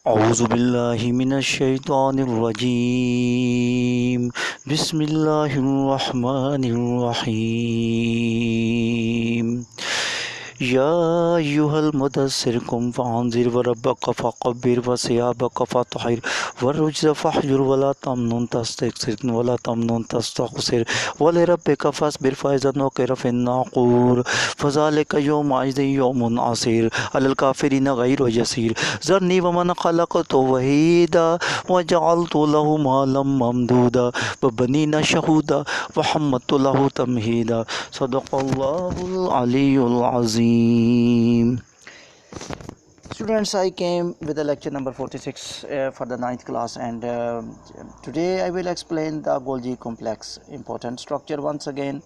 أعوذ بالله من الشيطان الرجيم بسم الله الرحمن الرحيم يا أيها المدثر قم فأنذر وربك فكبر وثيابك فطهر والرجز فاهجر ولا تمنن تستكثر ولربك فاصبر فإذا نقر في الناقور فذلك يومئذ يوم عسير على الكافرين غير يسير ذرني ومن خلقت وحيدا وجعلت له مالا ممدودا وبنين شهودا وحمدت له تمهيدا صدق الله العلي العظيم. Students, I came with the lecture number 46 for the 9th class, and today I will explain the Golgi complex important structure once again.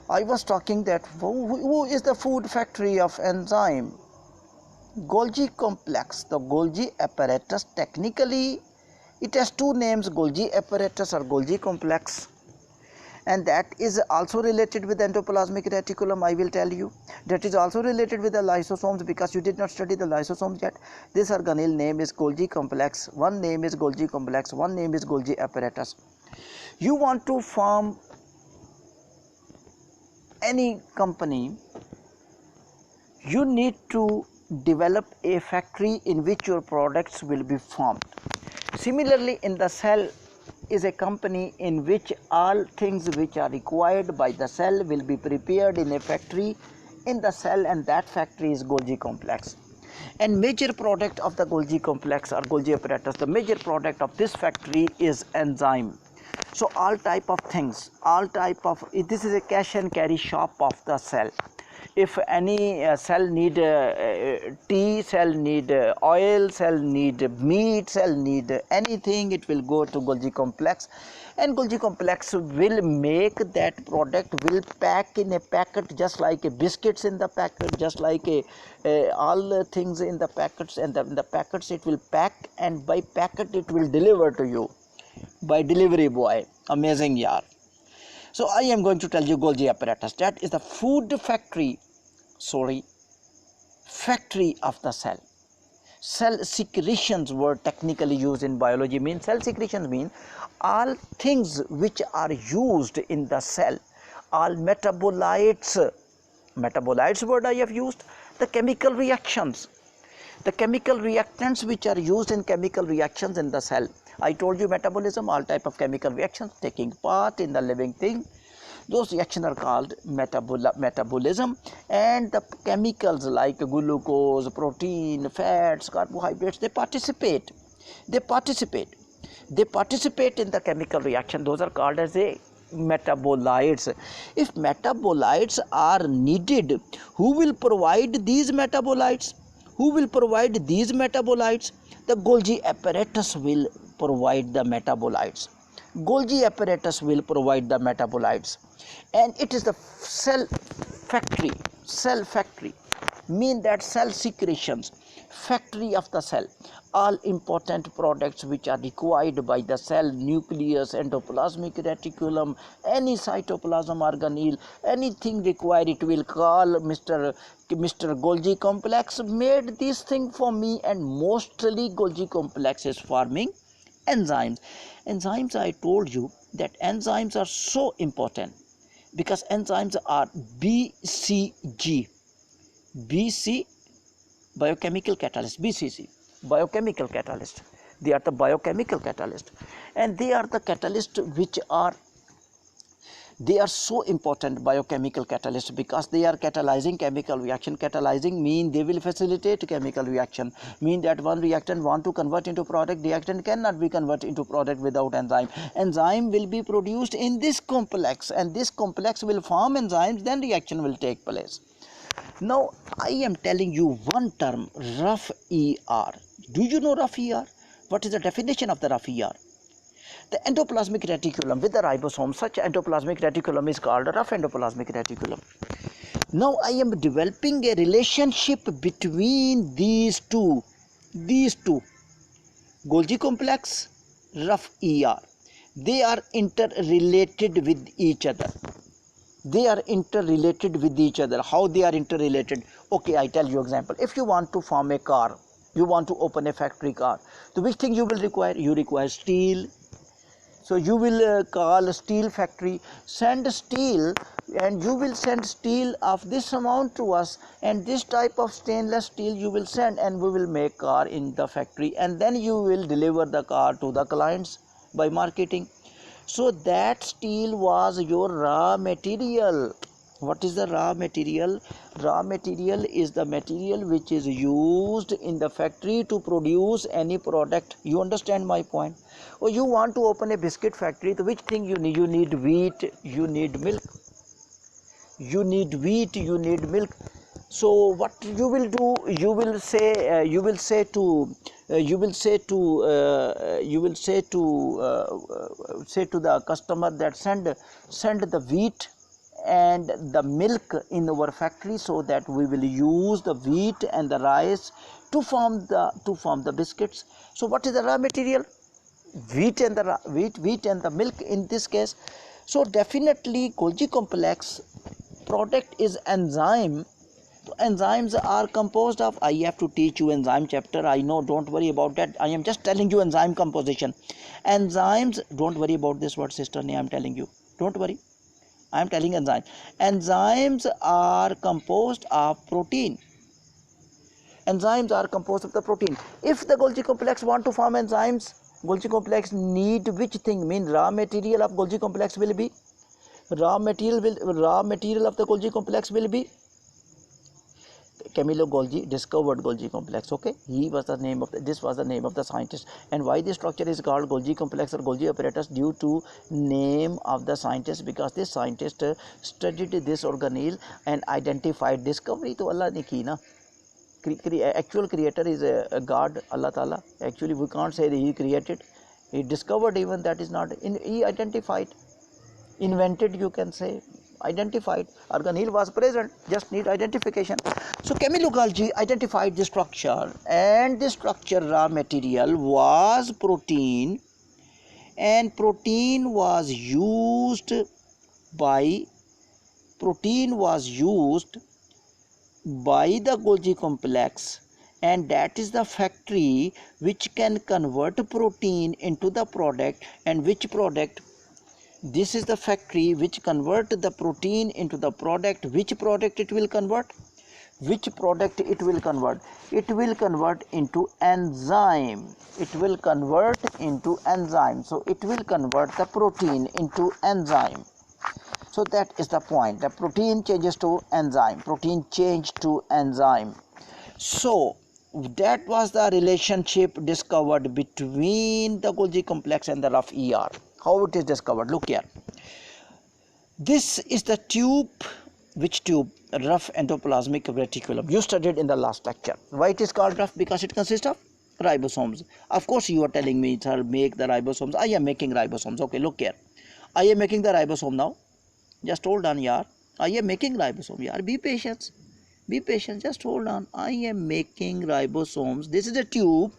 I was talking that who is the food factory of enzyme? Golgi complex, the Golgi apparatus. Technically it has two names, Golgi apparatus or Golgi complex, and that is also related with endoplasmic reticulum. I will tell you that is also related with the lysosomes, because you did not study the lysosomes yet. This organelle name is Golgi complex, one name is Golgi complex, one name is Golgi apparatus. You want to form any company, you need to develop a factory in which your products will be formed. Similarly, in the cell is a company in which all things which are required by the cell will be prepared in a factory in the cell, and that factory is Golgi complex. And major product of the Golgi complex or Golgi apparatus, the major product of this factory is enzyme. So all type of things, this is a cash and carry shop of the cell. If any cell need tea, cell need oil, cell need meat, cell need anything, it will go to Golgi complex, and Golgi complex will make that product, will pack in a packet, just like a biscuits in the packet, just like all things in the packets, and in the packets it will pack, and by packet it will deliver to you by delivery boy. Amazing, yaar. So I am going to tell you Golgi apparatus, that is the food factory of the cell. Cell secretions were technically used in biology. Means cell secretions mean all things which are used in the cell, all metabolites word I have used, the chemical reactions, the chemical reactants which are used in chemical reactions in the cell. I told you metabolism, all type of chemical reactions taking part in the living thing. Those reactions are called metabolism, and the chemicals like glucose, protein, fats, carbohydrates, they participate in the chemical reaction. Those are called as a metabolites. If metabolites are needed, who will provide these metabolites? The Golgi apparatus will provide the metabolites. And it is the cell factory mean that cell secretions, factory of the cell, all important products which are required by the cell, nucleus, endoplasmic reticulum, any cytoplasm organelle, anything required, it will call Mr. Golgi complex made this thing for me. And mostly Golgi complex is forming enzymes. I told you that enzymes are so important because enzymes are BCG, biochemical catalyst, BCC, biochemical catalyst. They are the biochemical catalyst, and they are the catalyst which are, they are so important, biochemical catalyst, because they are catalyzing chemical reaction. Catalyzing mean they will facilitate chemical reaction, mean that one reactant want to convert into product, reactant cannot be converted into product without enzyme. Enzyme will be produced in this complex, and this complex will form enzymes, then reaction will take place. Now I am telling you one term, rough ER. Do you know rough ER? What is the definition of the rough ER? The endoplasmic reticulum with the ribosome, such endoplasmic reticulum is called a rough endoplasmic reticulum. Now I am developing a relationship between these two, Golgi complex, rough ER. They are interrelated with each other. How they are interrelated? Okay, I tell you example. If you want to form a car, You want to open a factory car. So which thing you will require? You require steel. So you will call a steel factory, send steel, and you will send steel of this amount to us, and this type of stainless steel you will send, and we will make car in the factory, and then you will deliver the car to the clients by marketing. So that steel was your raw material. What is the raw material? Raw material is the material which is used in the factory to produce any product. You understand my point? Or you want to open a biscuit factory, so which thing you need? You need wheat, you need milk. You need wheat, you need milk. So what you will do? You will say say to the customer that send the wheat and the milk in our factory, so that we will use the wheat and the rice to form the biscuits. So what is the raw material? Wheat and the milk in this case. So definitely Golgi complex product is enzyme. So enzymes are composed of, I have to teach you enzyme chapter, I know, don't worry about that. I am just telling you enzyme composition. Enzymes, don't worry about this word, sister, I am telling you, don't worry, I am telling enzyme. Enzymes are composed of protein. Enzymes are composed of the protein. If the Golgi complex want to form enzymes, Golgi complex need which thing? Mean raw material of Golgi complex will be, raw material of the Golgi complex will be Camillo Golgi discovered Golgi complex. Okay, he was the name of this was the name of the scientist. And why this structure is called Golgi complex or Golgi apparatus? Due to name of the scientist, because this scientist studied this organelle and identified. Discovery to Allah ne ki na. Actual creator is a God, Allah Ta'ala. Actually we can't say that he created, he discovered, even that is not in, he identified, invented, you can say, identified. Organelle was present, just need identification. So Camillo Golgi identified the structure, and the structure raw material was protein, and protein was used by the Golgi complex, and that is the factory which can convert protein into the product. And which product? This is the factory which convert the protein into the product. Which product it will convert? Which product it will convert? It will convert into enzyme. It will convert into enzyme. So it will convert the protein into enzyme. So that is the point. The protein changes to enzyme. Protein changed to enzyme. So that was the relationship discovered between the Golgi complex and the rough ER. How it is discovered? Look here. This is the tube. Which tube? Rough endoplasmic reticulum. You studied in the last lecture. Why it is called rough? Because it consists of ribosomes. Of course you are telling me, sir, make the ribosomes. I am making ribosomes. Okay, look here. I am making the ribosome now. Just hold on, yaar. I am making ribosome, yaar. Be patient. Be patient. Just hold on. I am making ribosomes. This is a tube.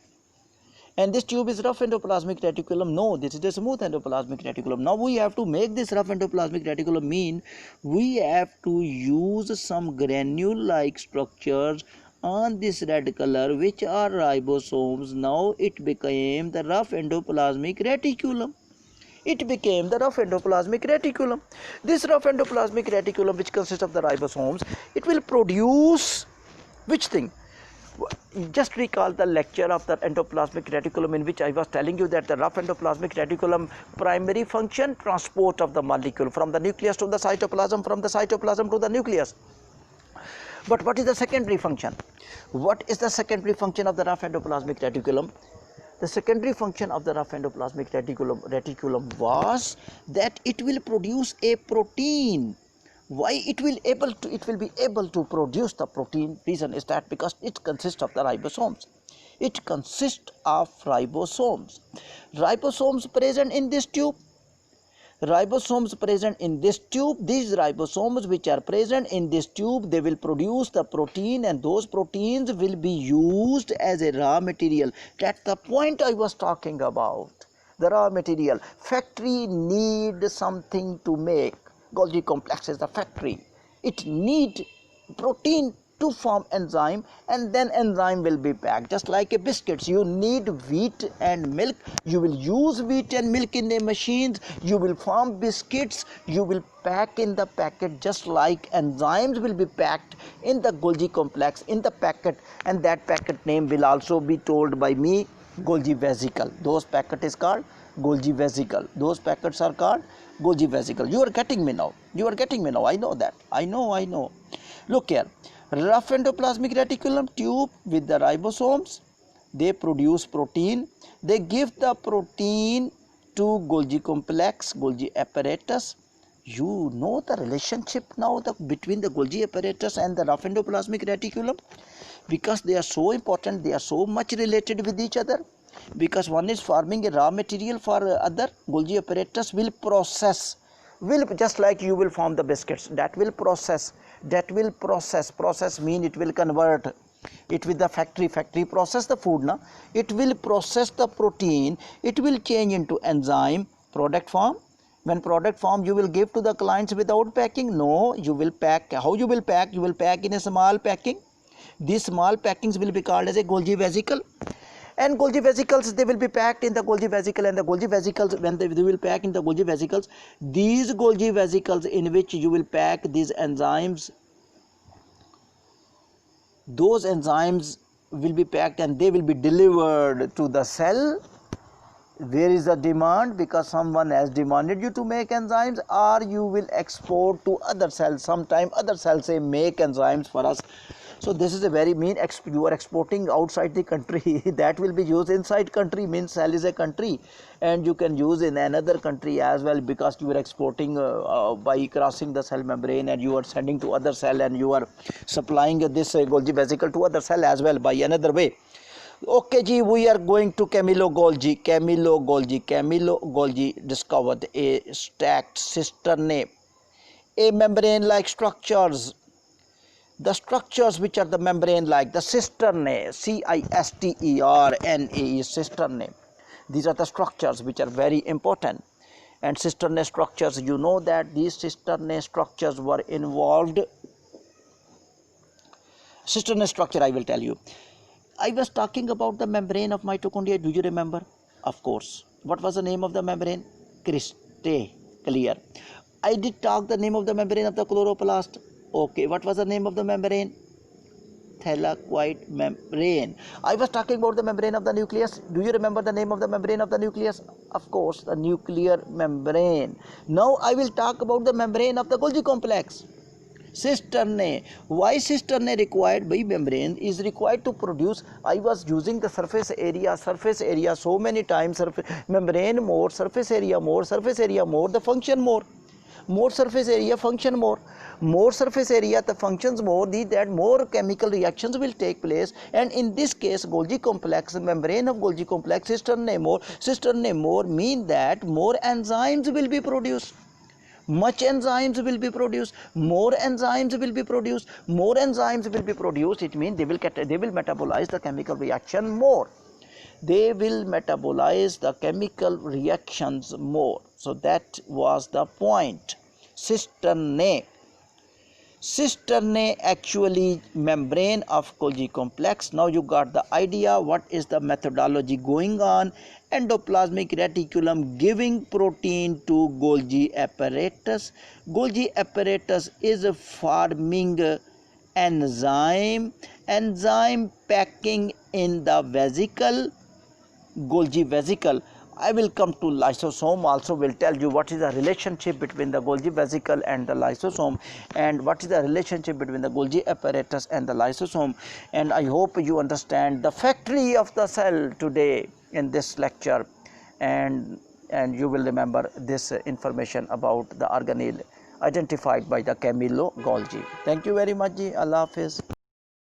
And this tube is rough endoplasmic reticulum. No, this is a smooth endoplasmic reticulum. Now we have to make this rough endoplasmic reticulum, mean we have to use some granule-like structures on this red color, which are ribosomes. Now it became the rough endoplasmic reticulum. It became the rough endoplasmic reticulum. This rough endoplasmic reticulum, which consists of the ribosomes, it will produce which thing? Just recall the lecture of the endoplasmic reticulum, in which I was telling you that the rough endoplasmic reticulum primary function, transport of the molecule from the nucleus to the cytoplasm, from the cytoplasm to the nucleus. But what is the secondary function? What is the secondary function of the rough endoplasmic reticulum? The secondary function of the rough endoplasmic reticulum was that it will produce a protein. Why it will be able to produce the protein? Reason is that because it consists of the ribosomes. It consists of ribosomes. Ribosomes present in this tube. Ribosomes present in this tube. These ribosomes which are present in this tube, they will produce the protein, and those proteins will be used as a raw material. That's the point I was talking about. The raw material. Factory need something to make. Golgi complex is the factory. It need protein to form enzyme, and then enzyme will be packed. Just like a biscuits, you need wheat and milk. You will use wheat and milk in the machines, you will form biscuits, you will pack in the packet, just like enzymes will be packed in the Golgi complex in the packet, and that packet name will also be told by me, Golgi vesicle. Those packet is called Golgi vesicle. Those packets are called Golgi vesicle. You are getting me now. You are getting me now. I know that. I know. Look here. Rough endoplasmic reticulum tube with the ribosomes. They produce protein. They give the protein to Golgi complex, Golgi apparatus. You know the relationship now between the Golgi apparatus and the rough endoplasmic reticulum, because they are so important, they are so much related with each other, because one is forming a raw material for other. Golgi apparatus will process, just like you will form the biscuits, that will process mean it will convert it with the factory process the food now. It will process the protein, it will change into enzyme, product form. When product form, you will give to the clients without packing? No, you will pack. How you will pack? You will pack in a small packing. These small packings will be called as a Golgi vesicle, and Golgi vesicles, they will be packed in the Golgi vesicle. And the Golgi vesicles, when they will pack in the Golgi vesicles, these Golgi vesicles in which you will pack these enzymes, those enzymes will be packed and they will be delivered to the cell. There is a demand because someone has demanded you to make enzymes, or you will export to other cells. Sometime other cells say make enzymes for us. So this is a very mean, you are exporting outside the country. That will be used inside country, means cell is a country, and you can use in another country as well, because you are exporting by crossing the cell membrane, and you are sending to other cell, and you are supplying this Golgi vesicle to other cell as well by another way. Okay ji, we are going to Camillo Golgi. Camillo Golgi discovered a stacked cisternae, a membrane-like structures. The structures which are the membrane-like, the cisternae, cisternae, cisternae. These are the structures which are very important. And cisternae structures, you know that these cisternae structures were involved. Cisternae structure, I will tell you. I was talking about the membrane of mitochondria. Do you remember? Of course. What was the name of the membrane? Crystal clear. I did talk the name of the membrane of the chloroplast. Okay, what was the name of the membrane? Thylakoid membrane. I was talking about the membrane of the nucleus. Do you remember the name of the membrane of the nucleus? Of course, the nuclear membrane. Now I will talk about the membrane of the Golgi complex. Cisternae. Why cisternae required by membrane is required to produce? I was using the surface area so many times. Membrane more, surface area more, the function more. More surface area, function more. More surface area, the functions more, that more chemical reactions will take place. And in this case, Golgi complex, membrane of Golgi complex, cisternae more mean that more enzymes will be produced. Much enzymes will be produced, more enzymes will be produced, it means they will metabolize the chemical reaction more. They will metabolize the chemical reactions more. So that was the point. Cisternae actually membrane of Golgi complex. Now you got the idea what is the methodology going on. Endoplasmic reticulum giving protein to Golgi apparatus. Golgi apparatus is forming enzyme packing in the vesicle, Golgi vesicle. I will come to lysosome also, will tell you what is the relationship between the Golgi vesicle and the lysosome, and what is the relationship between the Golgi apparatus and the lysosome. And I hope you understand the factory of the cell today in this lecture, and you will remember this information about the organelle identified by the Camillo Golgi. Thank you very much ji. Allah Hafiz.